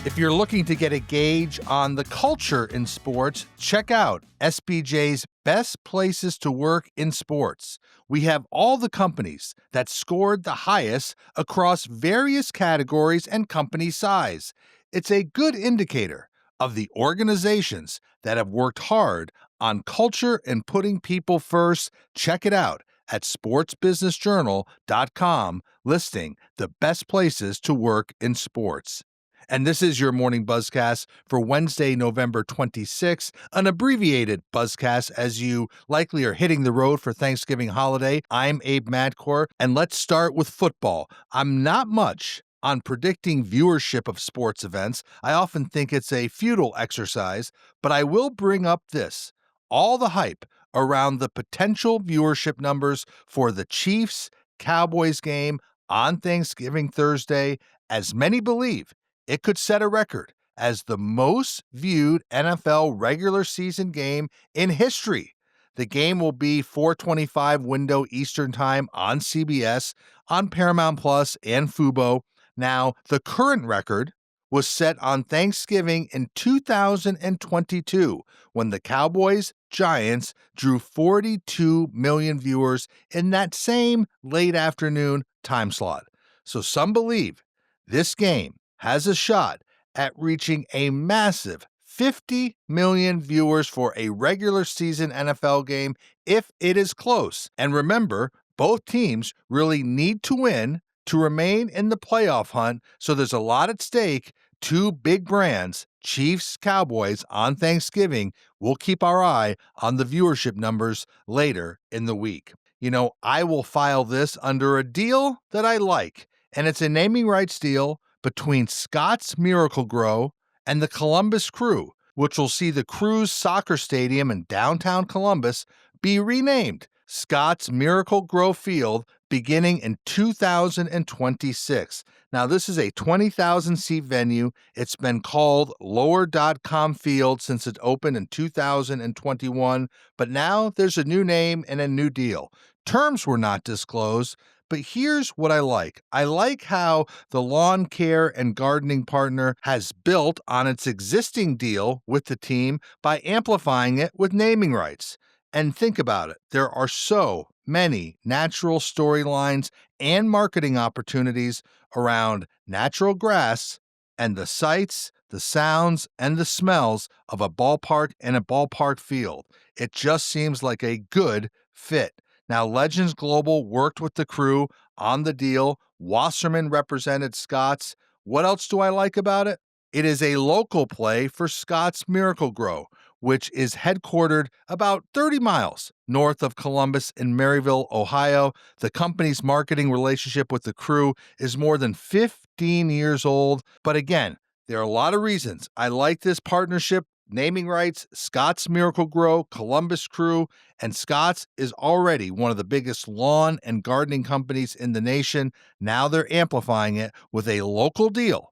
If you're looking to get a gauge on the culture in sports, check out SBJ's Best Places to Work in Sports. We have all the companies that scored the highest across various categories and company size. It's a good indicator of the organizations that have worked hard on culture and putting people first. Check it out at sportsbusinessjournal.com, listing the best places to work in sports. And this is your morning Buzzcast for Wednesday, November 26th, an abbreviated Buzzcast as you likely are hitting the road for Thanksgiving holiday. I'm Abe Madkour, and let's start with football. I'm not much on predicting viewership of sports events. I often think it's a futile exercise, but I will bring up this: all the hype around the potential viewership numbers for the Chiefs-Cowboys game on Thanksgiving Thursday, as many believe it could set a record as the most viewed NFL regular season game in history. The game will be 4:25 window Eastern Time on CBS, on Paramount Plus, and Fubo. Now, the current record was set on Thanksgiving in 2022 when the Cowboys-Giants drew 42 million viewers in that same late afternoon time slot. So some believe this game has a shot at reaching a massive 50 million viewers for a regular season NFL game if it is close. And remember, both teams really need to win to remain in the playoff hunt, so there's a lot at stake. Two big brands, Chiefs, Cowboys, on Thanksgiving. We'll keep our eye on the viewership numbers later in the week. You know, I will file this under a deal that I like, and it's a naming rights deal between Scott's Miracle-Gro and the Columbus Crew, which will see the Crew's soccer stadium in downtown Columbus be renamed Scott's Miracle-Gro Field beginning in 2026. Now, this is a 20,000-seat venue. It's been called Lower.com Field since it opened in 2021, but now there's a new name and a new deal. Terms were not disclosed, but here's what I like. I like how the lawn care and gardening partner has built on its existing deal with the team by amplifying it with naming rights. And think about it. There are so many natural storylines and marketing opportunities around natural grass and the sights, the sounds, and the smells of a ballpark and a ballpark field. It just seems like a good fit. Now, Legends Global worked with the Crew on the deal. Wasserman represented Scott's. What else do I like about it? It is a local play for Scott's Miracle-Gro, which is headquartered about 30 miles north of Columbus in Maryville, Ohio. The company's marketing relationship with the Crew is more than 15 years old. But again, there are a lot of reasons I like this partnership. Naming rights, Scott's Miracle-Gro, Columbus Crew, and Scott's is already one of the biggest lawn and gardening companies in the nation. Now they're amplifying it with a local deal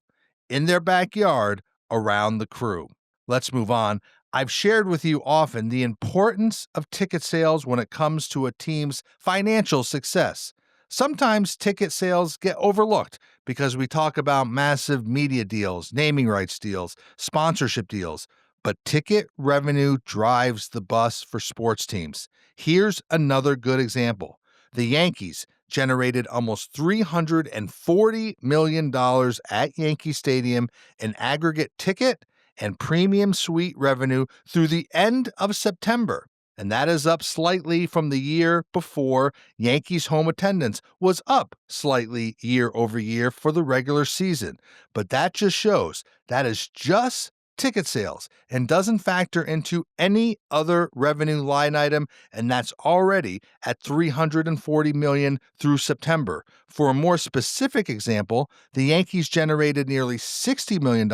in their backyard around the Crew. Let's move on. I've shared with you often the importance of ticket sales when it comes to a team's financial success. Sometimes ticket sales get overlooked because we talk about massive media deals, naming rights deals, sponsorship deals. But ticket revenue drives the bus for sports teams. Here's another good example. The Yankees generated almost $340 million at Yankee Stadium in aggregate ticket and premium suite revenue through the end of September. And that is up slightly from the year before. Yankees home attendance was up slightly year over year for the regular season. But that just shows that is just ticket sales and doesn't factor into any other revenue line item, and that's already at $340 million through September. For a more specific example, the Yankees generated nearly $60 million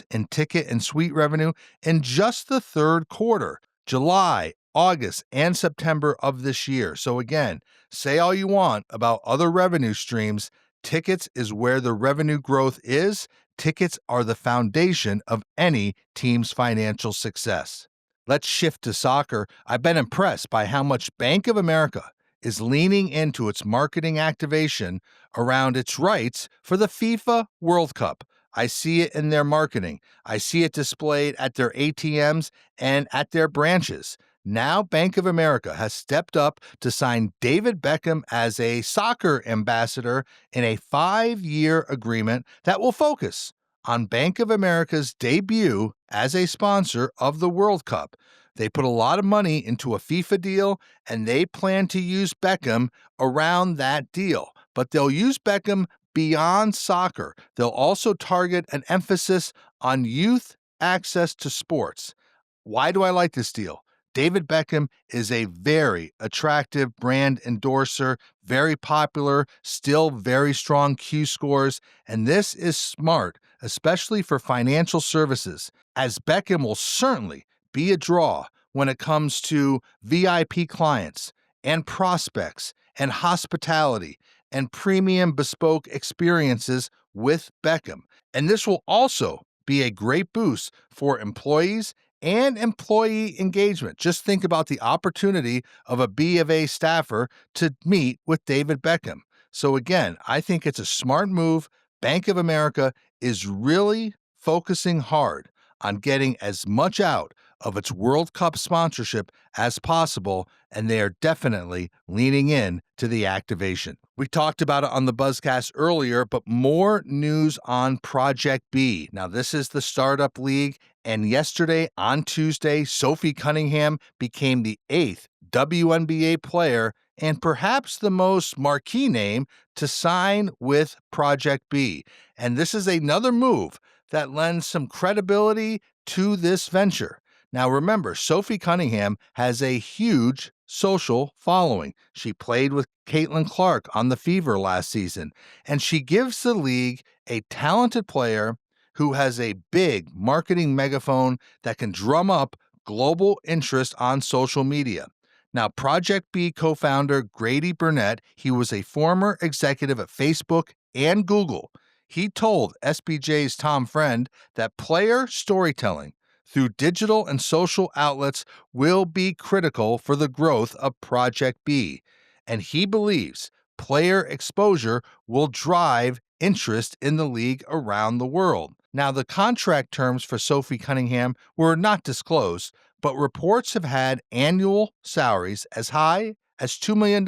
in ticket and suite revenue in just the third quarter, July, August, and September of this year. So again, say all you want about other revenue streams, tickets is where the revenue growth is. Tickets are the foundation of any team's financial success. Let's shift to soccer. I've been impressed by how much Bank of America is leaning into its marketing activation around its rights for the FIFA World Cup. I see it in their marketing. I see it displayed at their ATMs and at their branches. Now, Bank of America has stepped up to sign David Beckham as a soccer ambassador in a 5-year agreement that will focus on Bank of America's debut as a sponsor of the World Cup. They put a lot of money into a FIFA deal, and they plan to use Beckham around that deal. But they'll use Beckham beyond soccer. They'll also target an emphasis on youth access to sports. Why do I like this deal? David Beckham is a very attractive brand endorser, very popular, still very strong Q scores, and this is smart, especially for financial services, as Beckham will certainly be a draw when it comes to VIP clients and prospects and hospitality and premium bespoke experiences with Beckham. And this will also be a great boost for employees and employee engagement. Just think about the opportunity of a BofA staffer to meet with David Beckham. So again, I think it's a smart move. Bank of America is really focusing hard on getting as much out of its World Cup sponsorship as possible, and they are definitely leaning in to the activation. We talked about it on the Buzzcast earlier, but more news on Project B. Now, this is the startup league, and yesterday, on Tuesday, Sophie Cunningham became the 8th WNBA player and perhaps the most marquee name to sign with Project B. And this is another move that lends some credibility to this venture. Now remember, Sophie Cunningham has a huge social following. She played with Caitlin Clark on the Fever last season, and she gives the league a talented player who has a big marketing megaphone that can drum up global interest on social media. Now, Project B co-founder Grady Burnett, he was a former executive at Facebook and Google. He told SBJ's Tom Friend that player storytelling through digital and social outlets will be critical for the growth of Project B, and he believes player exposure will drive interest in the league around the world. Now, the contract terms for Sophie Cunningham were not disclosed, but reports have had annual salaries as high as $2 million,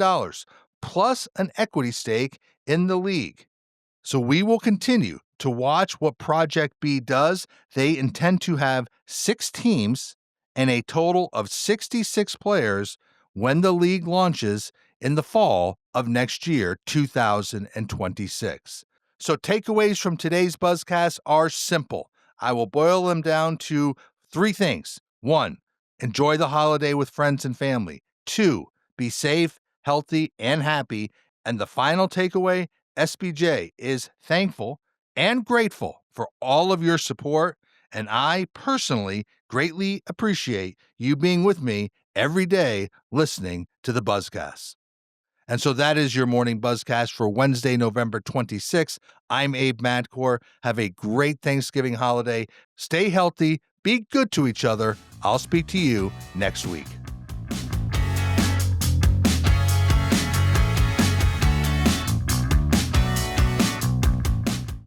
plus an equity stake in the league. So we will continue to watch what Project B does. They intend to have 6 teams and a total of 66 players when the league launches in the fall of next year, 2026. So takeaways from today's Buzzcast are simple. I will boil them down to 3 things. 1, enjoy the holiday with friends and family. 2, be safe, healthy, and happy. And the final takeaway, SBJ is thankful and grateful for all of your support, and I personally greatly appreciate you being with me every day listening to the Buzzcast. And so that is your morning Buzzcast for Wednesday, November 26th. I'm Abe Madkour. Have a great Thanksgiving holiday. Stay healthy. Be good to each other. I'll speak to you next week.